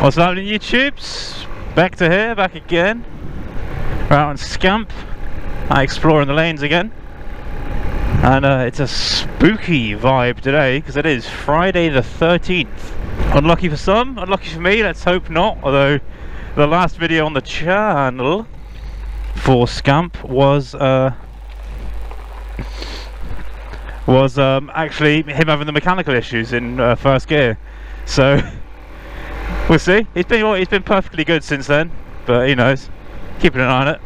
What's happening, YouTubes? Back to here, back again. We're out on Scamp, exploring the lanes again. And it's a spooky vibe today, because it is Friday the 13th. Unlucky for some, unlucky for me, let's hope not. Although, the last video on the channel for Scamp was actually him having the mechanical issues in first gear. So we'll see. He's been perfectly good since then, but who knows? Keeping an eye on it.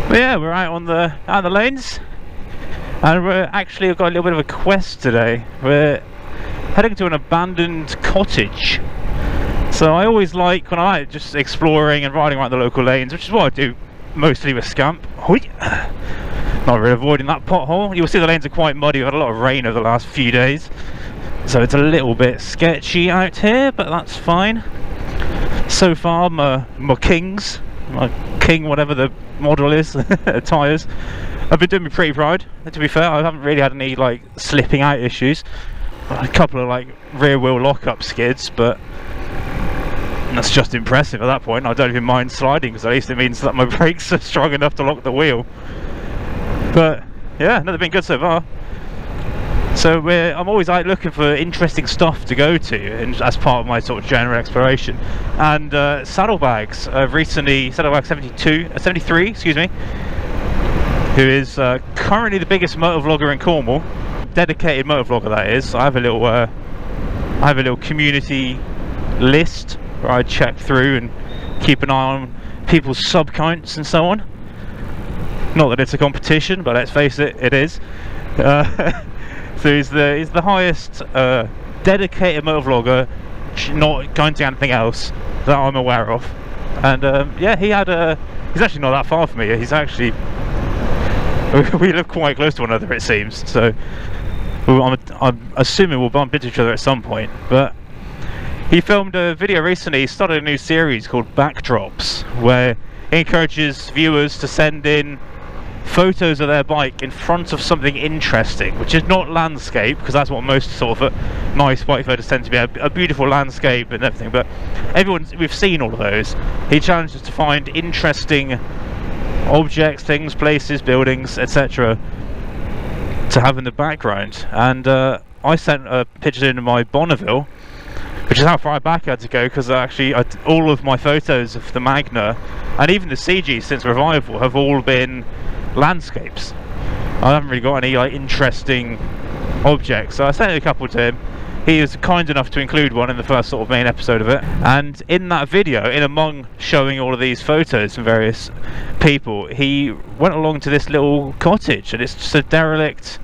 But yeah, we're out on the lanes, and we've got a little bit of a quest today. We're heading to an abandoned cottage. So I always like when I'm just exploring and riding around the local lanes, which is what I do mostly with Scamp. Not really avoiding that pothole. You'll see the lanes are quite muddy. We've had a lot of rain over the last few days, so it's a little bit sketchy out here, but that's fine. So far, my King, whatever the model is, tyres, I've been doing me pretty proud. To be fair, I haven't really had any like slipping out issues. A couple of like rear wheel lockup skids, but that's just impressive at that point. I don't even mind sliding, because at least it means that my brakes are strong enough to lock the wheel. But yeah, no, they've been good so far. So I'm always like looking for interesting stuff to go to, and as part of my sort of general exploration. And Saddlebags, Saddlebag 73, excuse me, who is currently the biggest motovlogger in Cornwall, dedicated motovlogger that is. I have a little community list where I check through and keep an eye on people's sub counts and so on. Not that it's a competition, but let's face it, it is. So he's the highest dedicated motovlogger, not going to anything else that I'm aware of. And yeah, he's actually not that far from me. He's actually, we live quite close to one another, it seems. So I'm assuming we'll bump into each other at some point. But he filmed a video recently. He started a new series called Backdrops, where he encourages viewers to send in photos of their bike in front of something interesting, which is not landscape, because that's what most sort of nice bike photos tend to be, a beautiful landscape and everything, but we've seen all of those. He challenges to find interesting objects, things, places, buildings, etc. to have in the background. And I sent pictures into my Bonneville, which is how far back I had to go, because actually all of my photos of the Magna and even the CG since Revival have all been landscapes. I haven't really got any like interesting objects, so I sent a couple to him. He was kind enough to include one in the first sort of main episode of it, and in that video, in among showing all of these photos from various people, he went along to this little cottage, and it's just a derelict,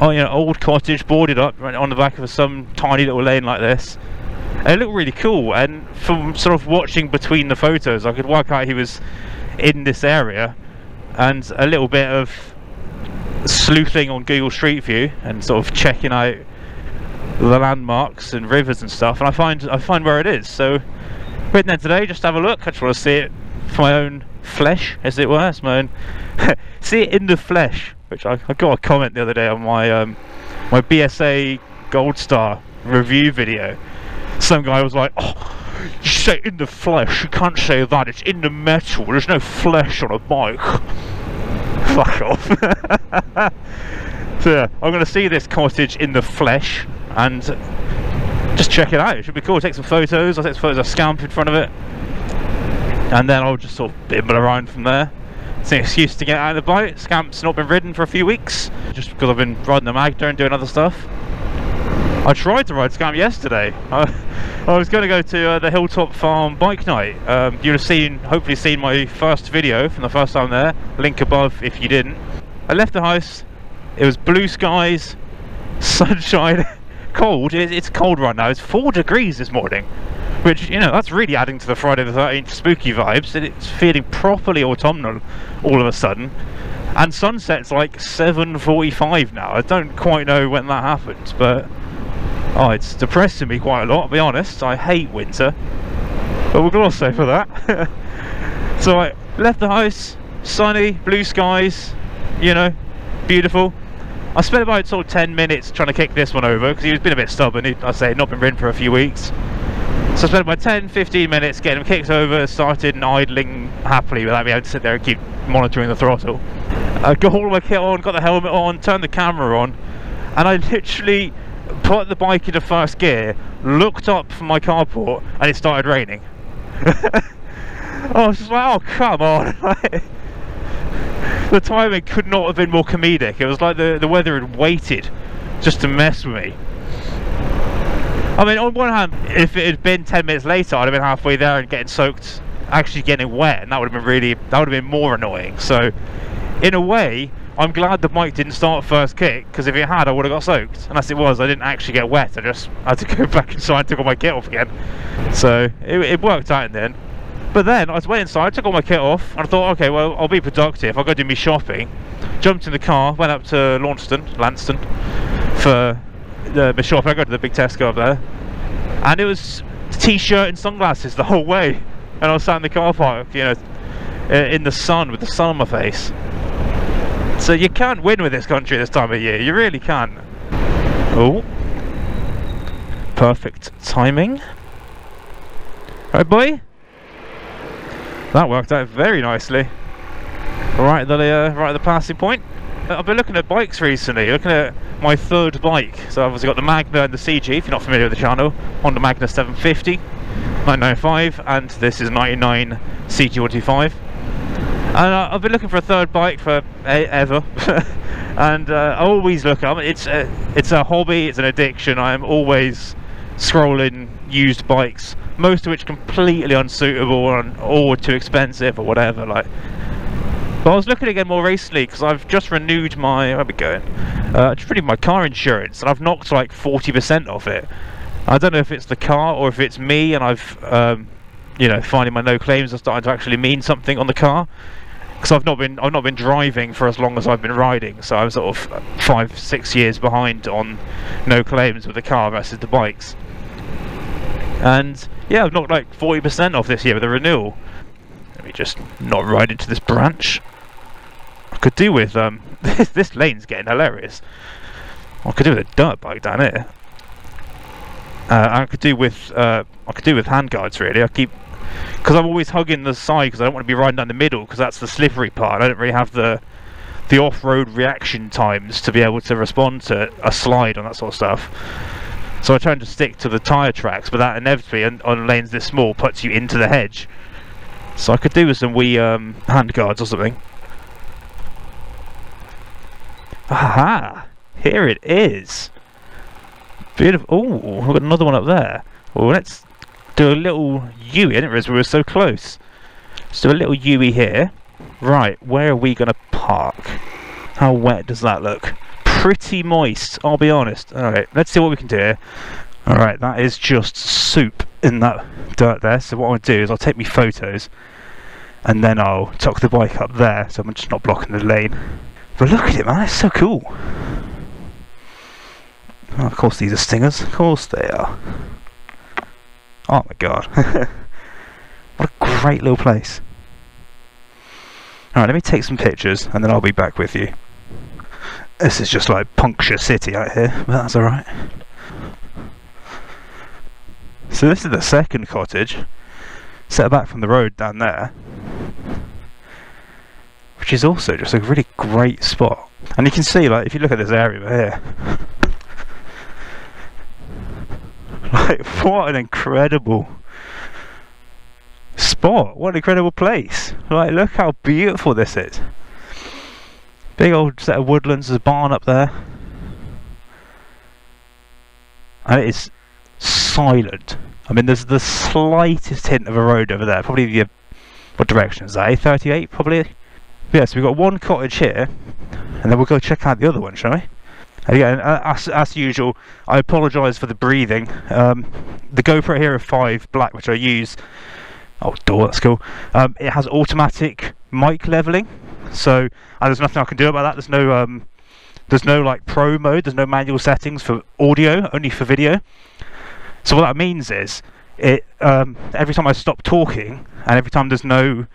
old cottage boarded up right on the back of some tiny little lane like this. And it looked really cool, and from sort of watching between the photos, I could work out he was in this area. And a little bit of sleuthing on Google Street View and sort of checking out the landmarks and rivers and stuff, and I find where it is. So we're in there today just to have a look. I just want to see it for my own flesh, as it were. It's my own see it in the flesh, which I got a comment the other day on my my BSA Gold Star review video. Some guy was like, "Oh, you say in the flesh, you can't say that, it's in the metal, there's no flesh on a bike." Fuck off. So yeah, I'm going to see this cottage in the flesh and just check it out. It should be cool. Take some photos. I'll take some photos of Scamp in front of it, and then I'll just sort of bimble around from there. It's an excuse to get out of the bike. Scamp's not been ridden for a few weeks, just because I've been riding the Magda and doing other stuff. I tried to ride Scamp yesterday. I was going to go to the Hilltop Farm bike night. You'll have hopefully seen my first video from the first time there. Link above if you didn't. I left the house. It was blue skies, sunshine, cold. It's cold right now. It's 4 degrees this morning, which, that's really adding to the Friday the 13th spooky vibes. It's feeling properly autumnal all of a sudden. And sunset's like 7:45 now. I don't quite know when that happened, but it's depressing me quite a lot, to be honest. I hate winter, but we'll gloss over that. So I left the house, sunny, blue skies, beautiful. I spent about sort of 10 minutes trying to kick this one over, because he's been a bit stubborn. I'd say not been ridden for a few weeks. So So I spent about 10-15 minutes getting them kicked over, started idling happily without me having to sit there and keep monitoring the throttle. I got all my kit on, got the helmet on, turned the camera on, and I literally put the bike into first gear, looked up from my carport, and it started raining. I was just like, oh come on. The timing could not have been more comedic. It was like the weather had waited just to mess with me. I mean, on one hand, if it had been 10 minutes later, I'd have been halfway there and getting soaked, actually getting wet, and that would have been more annoying. So in a way, I'm glad the bike didn't start first kick, because if it had, I would have got soaked. And as it was, I didn't actually get wet. I just had to go back inside and took all my kit off again. So it worked out in the end. But then I went inside, took all my kit off, and I thought, okay, well, I'll be productive. I'll go do me shopping. Jumped in the car, went up to Lanston for the shopping. I go to the big Tesco up there, and it was t-shirt and sunglasses the whole way. And I was sat in the car park, you know, in the sun, with the sun on my face. So you can't win with this country this time of year. You really can't. Oh, perfect timing. Right, boy. That worked out very nicely. Right at the passing point. I've been looking at bikes recently, looking at my third bike. So I've obviously got the Magna and the CG, if you're not familiar with the channel. Honda Magna 750, 995, and this is 99 CG125. And I've been looking for a third bike for ever. And I always look up. It's a hobby, it's an addiction. I am always scrolling used bikes, most of which completely unsuitable or too expensive or whatever. Like, but I was looking again more recently because I've just renewed my just renewed my car insurance, and I've knocked like 40% off it. I don't know if it's the car or if it's me, and I've you know, finding my no claims are starting to actually mean something on the car. Because I've not been driving for as long as I've been riding, so I'm sort of 5-6 years behind on no claims with the car versus the bikes. And yeah, I've knocked like 40% off this year with a renewal. Let me just not ride into this branch. I could do with this lane's getting hilarious. I could do with a dirt bike down here. I could do with handguards really. Because I'm always hugging the side because I don't want to be riding down the middle, because that's the slippery part. I don't really have the off-road reaction times to be able to respond to a slide on that sort of stuff. So I try to stick to the tyre tracks, but that inevitably on lanes this small puts you into the hedge. So I could do with some wee handguards or something. Aha! Here it is! Beautiful. Oh, we've got another one up there. Well, let's do a little U. I didn't realise we were so close. Let's do a little U-y here. Right, where are we going to park? How wet does that look? Pretty moist, I'll be honest. Alright, let's see what we can do here. Alright, that is just soup in that dirt there. So what I'll do is I'll take me photos, and then I'll tuck the bike up there, so I'm just not blocking the lane. But look at it, man, it's so cool. Oh, of course these are stingers, of course they are. Oh my god. What a great little place. Alright, let me take some pictures and then I'll be back with you. This is just like puncture city out here, but that's alright. So this is the second cottage, set back from the road down there, which is also just a really great spot. And you can see, like, if you look at this area over here, like, what an incredible spot, what an incredible place. Like, look how beautiful this is. Big old set of woodlands, there's a barn up there. And it is silent. I mean, there's the slightest hint of a road over there. Probably the, what direction is that? A38 probably? Yeah, so we've got one cottage here, and then we'll go check out the other one, shall we? Again, as usual, I apologise for the breathing. The GoPro Hero 5 Black, which I use, oh, door, that's cool. It has automatic mic levelling, so there's nothing I can do about that. There's no like pro mode. There's no manual settings for audio, only for video. So what that means is, it every time I stop talking, and every time there's no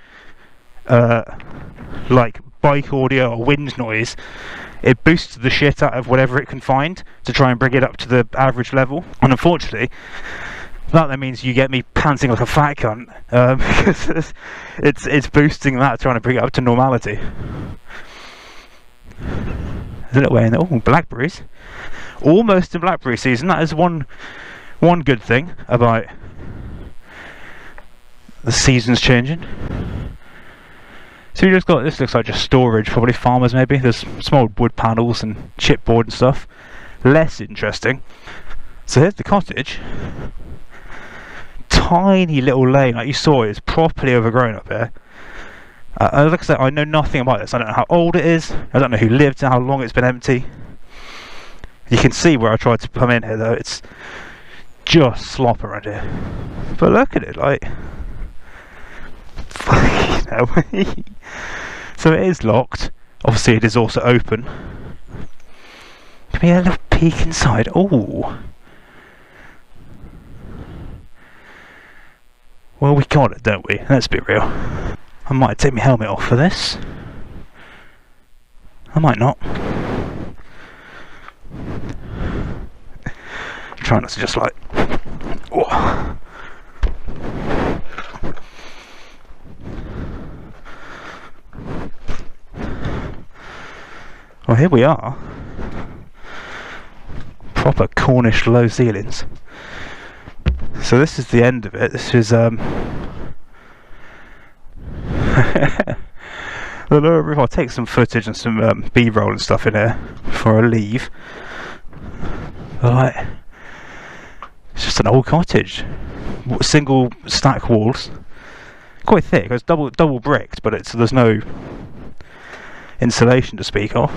like bike audio or wind noise, it boosts the shit out of whatever it can find to try and bring it up to the average level. And unfortunately, That then means you get me panting like a fat cunt, because it's boosting that, trying to bring it up to normality. There's a little way in there. Oh, blackberries. Almost in blackberry season. That is one good thing about the seasons changing. So you just got, this looks like just storage, probably farmers maybe. There's small wood panels and chipboard and stuff. Less interesting. So here's the cottage. Tiny little lane, like you saw, it's properly overgrown up here. Like I said, I know nothing about this. I don't know how old it is. I don't know who lived and how long it's been empty. You can see where I tried to come in here though. It's just slop around here. But look at it, like, fucking So it is locked. Obviously, it is also open. Give me a little peek inside. Oh. Well, we got it, don't we? Let's be real. I might take my helmet off for this. I might not. Try not to just like... Oh. Well, here we are. Proper Cornish low ceilings. So this is the end of it. This is the lower roof. I'll take some footage and some B-roll and stuff in here before I leave. But like, it's just an old cottage. Single stack walls, quite thick. It's double bricked, but there's no insulation to speak of.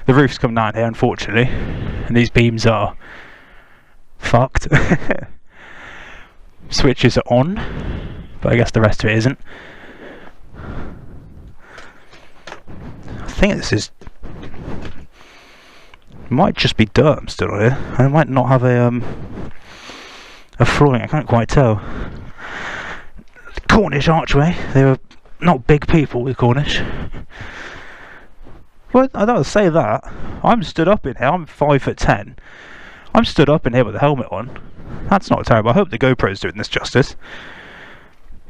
The roof's come down here, unfortunately, and these beams are fucked. Switches are on, but I guess the rest of it isn't. I think this is, might just be dirt still on here. I might not have a flooring. I can't quite tell. Cornish archway. They were not big people, the Cornish. Well, I don't say that. I'm stood up in here. I'm 5'10". I'm stood up in here with the helmet on. That's not terrible. I hope the GoPro's doing this justice.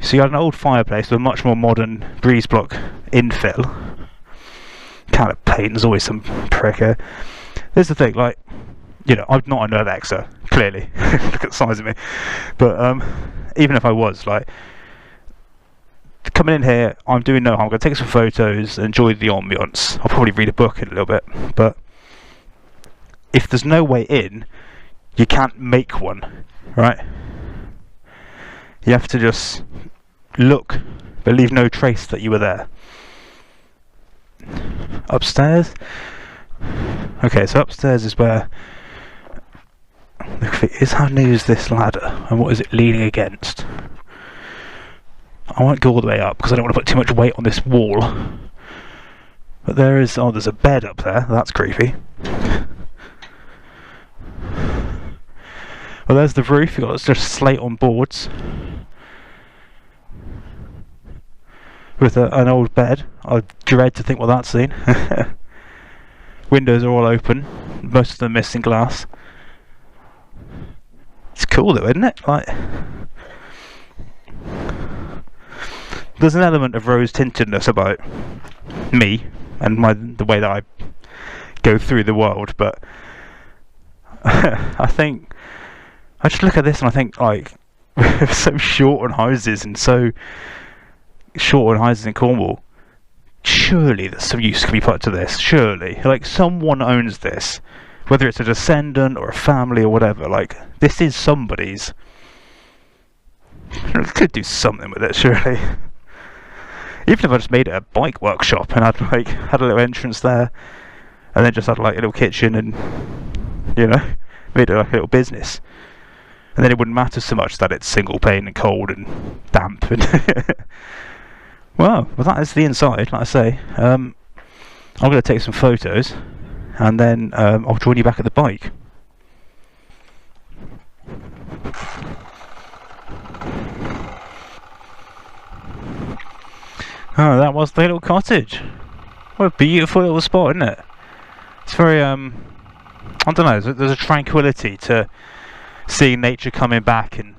So you got an old fireplace with a much more modern breeze block infill. Kind of paint. There's always some prick here. There's the thing, like, you know, I'm not an Alexa, clearly. Look at the size of me. But even if I was, like, coming in here, I'm doing no harm. I'm going to take some photos, enjoy the ambience. I'll probably read a book in a little bit. But if there's no way in, you can't make one, right? You have to just look, but leave no trace that you were there. Upstairs? Okay, so upstairs is where... Look, is how new is this ladder, and what is it leaning against? I won't go all the way up because I don't want to put too much weight on this wall. But there is... Oh, there's a bed up there. That's creepy. Well, there's the roof. You've got just slate on boards with an old bed. I dread to think what that's seen. Windows are all open. Most of them missing glass. It's cool though, isn't it? Like, there's an element of rose tintedness about me and the way that I go through the world, but I think I just look at this and I think, like, so short on houses and so short on houses in Cornwall, surely there's some use can be put to this. Surely, like, someone owns this, whether it's a descendant or a family or whatever. Like, this is somebody's. I could do something with it, surely. Even if I just made it a bike workshop and had a little entrance there, and then just had like a little kitchen and, you know, made it like a little business, and then it wouldn't matter so much that it's single pane and cold and damp and well, that is the inside. Like I say, I'm going to take some photos and then I'll join you back at the bike. Oh, that was the little cottage. What a beautiful little spot, isn't it? It's very, I don't know, there's a tranquility to seeing nature coming back, and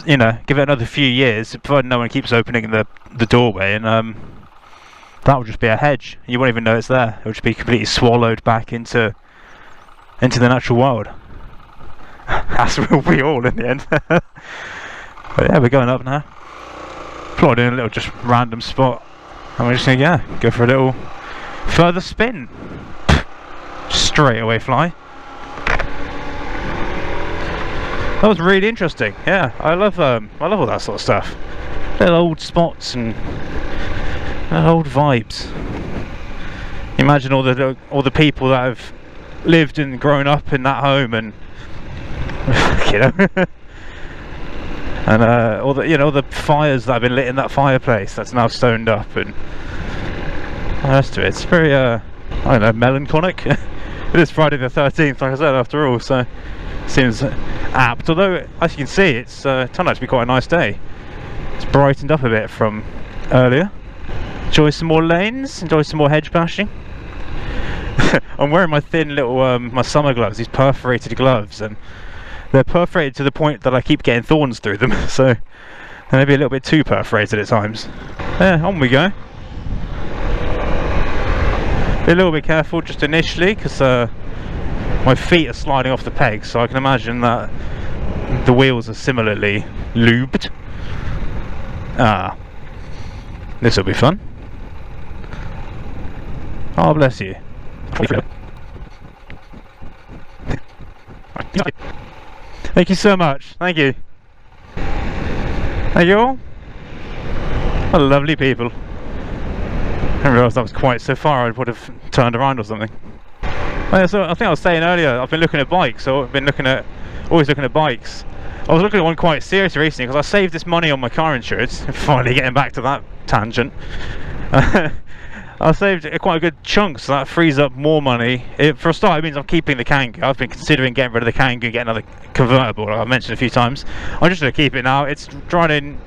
you know, give it another few years, provided no one keeps opening the doorway, and that will just be a hedge. You won't even know it's there. It will just be completely swallowed back into the natural world. As will we all in the end. But yeah, we're going up now. Plotted in a little just random spot, and we're just gonna go for a little further spin. Straight away fly. That was really interesting. Yeah, I love all that sort of stuff. Little old spots and old vibes. Imagine all the people that have lived and grown up in that home, and you know, and all the fires that have been lit in that fireplace that's now stoned up, and the rest of it. It's very I don't know, melancholic. It is Friday the 13th, like I said, after all, so seems apt. Although, as you can see, it's turned out to be quite a nice day. It's brightened up a bit from earlier. Enjoy some more lanes, enjoy some more hedge bashing. I'm wearing my thin little my summer gloves, these perforated gloves, and they're perforated to the point that I keep getting thorns through them, so they may be a little bit too perforated at times. Yeah, on we go. Be a little bit careful just initially, because my feet are sliding off the pegs, so I can imagine that the wheels are similarly lubed. Ah, this will be fun. Oh, bless you. Thank you so much. Thank you. Thank you all. What lovely people. I didn't realise that was quite so far. I would have turned around or something. Oh, yeah, so I think I was saying earlier, I've been looking at bikes. So I've been always looking at bikes. I was looking at one quite seriously recently because I saved this money on my car insurance. Finally getting back to that tangent. I saved quite a good chunk, so that frees up more money. For a start, it means I'm keeping the Kangoo. I've been considering getting rid of the Kangoo and getting another convertible, like I've mentioned a few times. I'm just going to keep it now. It's running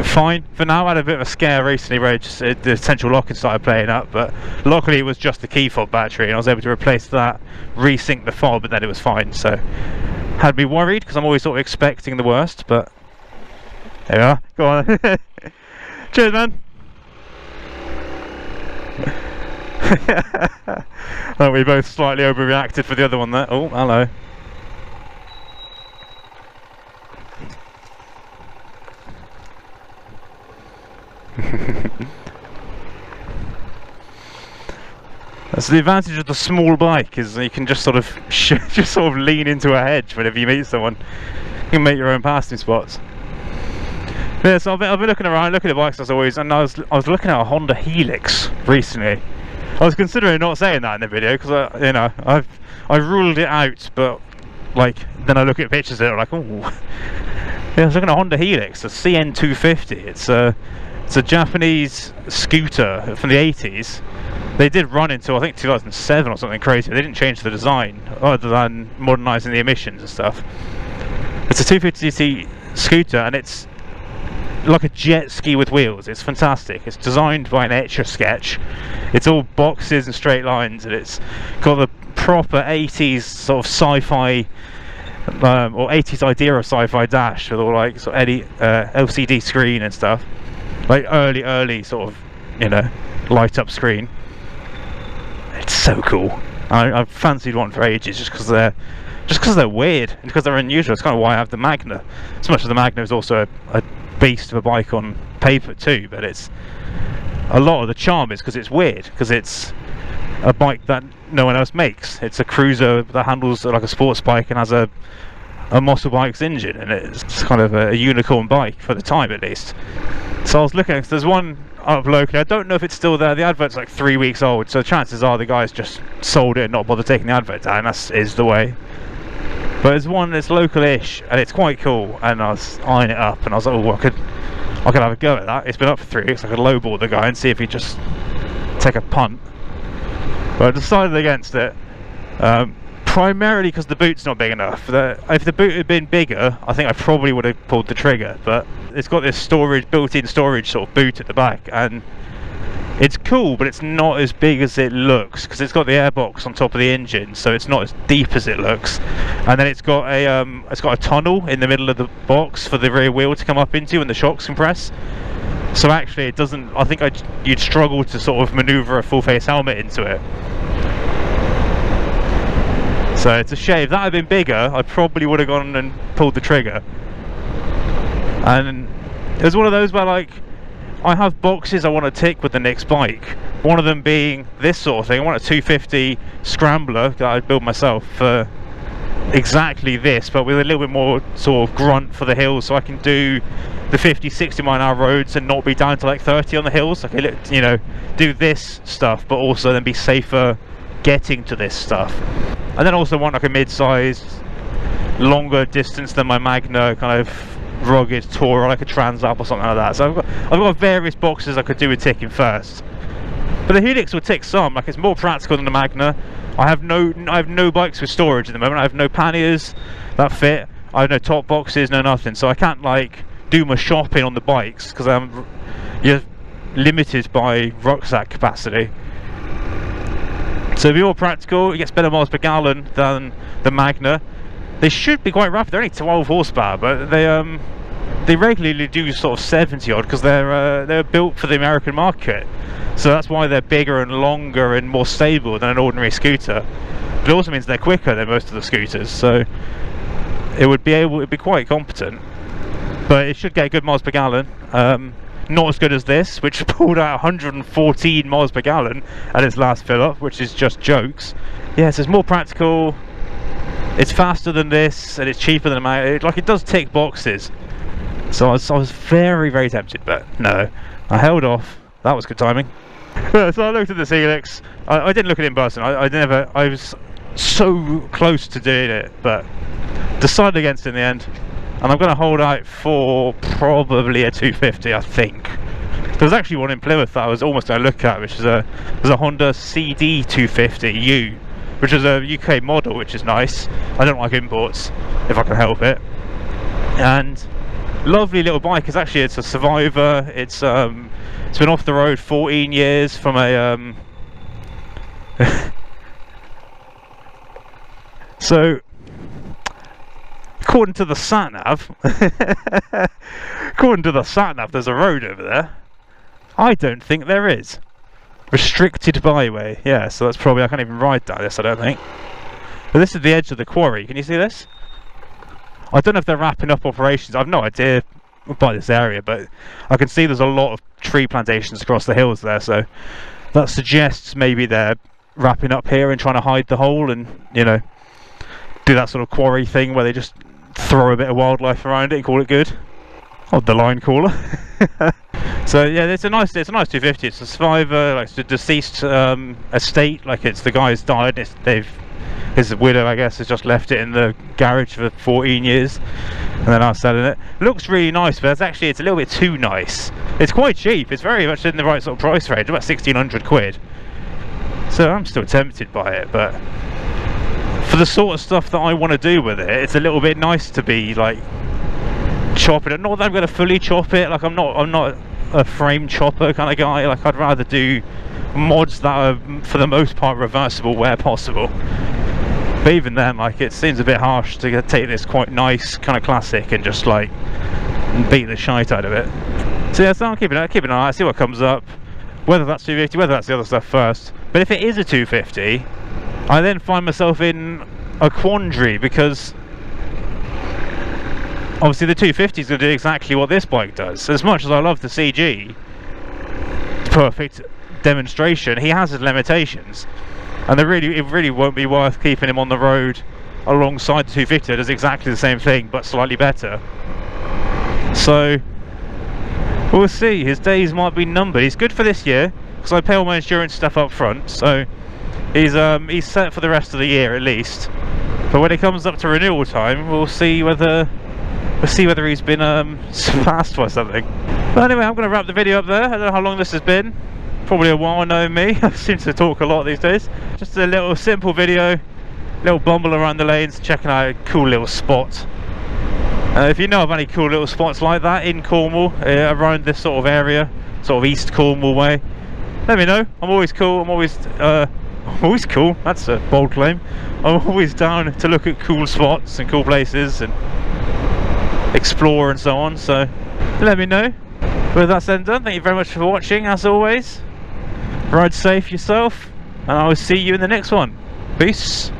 fine for now. I had a bit of a scare recently where the central locking started playing up, but luckily it was just the key fob battery, and I was able to replace that, resync the fob, and then it was fine. So had me worried because I'm always sort of expecting the worst, but there we are. Go on. Cheers, man. Oh, we both slightly overreacted for the other one there. Oh, hello. That's the advantage of the small bike, is you can just sort of lean into a hedge whenever you meet someone. You can make your own passing spots. Yeah, so I've been looking around, looking at bikes as always, and I was looking at a Honda Helix recently. I was considering not saying that in the video because I ruled it out, but like then I look at pictures and I'm like, oh, yeah, I was looking at a Honda Helix, a CN250. It's a Japanese scooter from the 80s. They did run until I think 2007 or something crazy. They didn't change the design other than modernising the emissions and stuff. It's a 250cc scooter, and it's like a jet ski with wheels. It's fantastic. It's designed by an Etch-a-Sketch. It's all boxes and straight lines, and it's got the proper 80s sort of sci-fi or 80s idea of sci-fi dash with all like sort of LCD screen and stuff, like early sort of, you know, light up screen. It's so cool. I've fancied one for ages just because they're weird and because they're unusual. It's kind of why I have the Magna. As much as the Magna is also a beast of a bike on paper too, but it's a lot of the charm is because it's weird, because it's a bike that no one else makes. It's a cruiser that handles like a sports bike and has a muscle bike's engine, and it's kind of a unicorn bike for the time at least. So I was looking, there's one up locally. I don't know if it's still there. The advert's like 3 weeks old, so chances are the guys just sold it and not bothered taking the advert down. That is the way. But there's one that's local-ish, and it's quite cool, and I was eyeing it up, and I was like, oh, I could have a go at that. It's been up for 3 weeks. I could lowball the guy and see if he'd just take a punt. But I decided against it, primarily because the boot's not big enough. If the boot had been bigger, I think I probably would have pulled the trigger, but it's got this built-in storage sort of boot at the back, and It's cool, but it's not as big as it looks because it's got the airbox on top of the engine, so it's not as deep as it looks. And then it's got a tunnel in the middle of the box for the rear wheel to come up into when the shocks compress. So actually, it doesn't. I think you'd struggle to sort of manoeuvre a full face helmet into it. So it's a shame. If that had been bigger, I probably would have gone and pulled the trigger. And it was one of those where, like, I have boxes I want to tick with the next bike. One of them being this sort of thing. I want a 250 Scrambler that I built myself for exactly this, but with a little bit more sort of grunt for the hills, so I can do the 50-60 mile an hour roads and not be down to like 30 on the hills. Like, you know, do this stuff, but also then be safer getting to this stuff. And then also want like a mid-sized, longer distance than my Magna kind of rugged tourer, like a Trans Alp or something like that. So I've got various boxes I could do with ticking first. But the Helix will tick some. Like, it's more practical than the Magna. I have no bikes with storage at the moment. I have no panniers that fit. I have no top boxes, no nothing. So I can't like do my shopping on the bikes because you're limited by rucksack capacity. So if you're more practical, it gets better miles per gallon than the Magna. They should be quite rapid. They're only 12 horsepower, but they regularly do sort of 70 odd because they're built for the American market. So that's why they're bigger and longer and more stable than an ordinary scooter. But it also means they're quicker than most of the scooters. So it'd be quite competent. But it should get good miles per gallon. Not as good as this, which pulled out 114 miles per gallon at its last fill up, which is just jokes. Yes, it's more practical. It's faster than this, and it's cheaper than it does tick boxes. So I was very, very tempted, but no, I held off. That was good timing. So I looked at this Helix. I didn't look at it in person. I was so close to doing it, but decided against it in the end. And I'm going to hold out for probably a 250, I think. There's actually one in Plymouth that I was almost going to look at, which is a Honda CD250U, which is a UK model, which is nice. I don't like imports, if I can help it. And lovely little bike. It's a survivor. It's been off the road 14 years from a so according to the sat-nav there's a road over there. I don't think there is. Restricted byway, yeah, so that's probably, I can't even ride down this, I don't think. But this is the edge of the quarry. Can you see this? I don't know if they're wrapping up operations. I've no idea by this area, but I can see there's a lot of tree plantations across the hills there, so that suggests maybe they're wrapping up here and trying to hide the hole and, you know, do that sort of quarry thing where they just throw a bit of wildlife around it and call it good. Oh, the line caller. So yeah, it's a nice 250. It's a survivor, like it's a deceased estate. Like, it's the guy's died. His widow, I guess, has just left it in the garage for 14 years, and then I'm selling it. Looks really nice, but it's a little bit too nice. It's quite cheap. It's very much in the right sort of price range, about 1,600 quid. So I'm still tempted by it, but for the sort of stuff that I want to do with it, it's a little bit nice to be like chopping it. Not that I'm going to fully chop it. Like, I'm not a frame chopper kind of guy. Like, I'd rather do mods that are for the most part reversible where possible. But even then, like, it seems a bit harsh to take this quite nice kind of classic and just like beat the shite out of it. So yeah, so I'm keeping an eye, see what comes up, whether that's 250, whether that's the other stuff first. But if it is a 250, I then find myself in a quandary, because obviously the 250 is going to do exactly what this bike does. As much as I love the CG, perfect demonstration, he has his limitations, and it really won't be worth keeping him on the road alongside the 250 that does exactly the same thing but slightly better. So we'll see. His days might be numbered. He's good for this year because I pay all my insurance stuff up front, so he's set for the rest of the year at least. But when it comes up to renewal time, we'll see whether he's been surpassed by something. But anyway, I'm going to wrap the video up there. I don't know how long this has been. Probably a while, knowing me. I seem to talk a lot these days. Just a little simple video, little bumble around the lanes, checking out a cool little spot. If you know of any cool little spots like that in Cornwall, around this sort of area, sort of East Cornwall way, let me know. I'm always cool. I'm always cool. That's a bold claim. I'm always down to look at cool spots and cool places and explore and so on. So let me know. But that's then done. Thank you very much for watching. As always, ride safe yourself, and I will see you in the next one. Peace.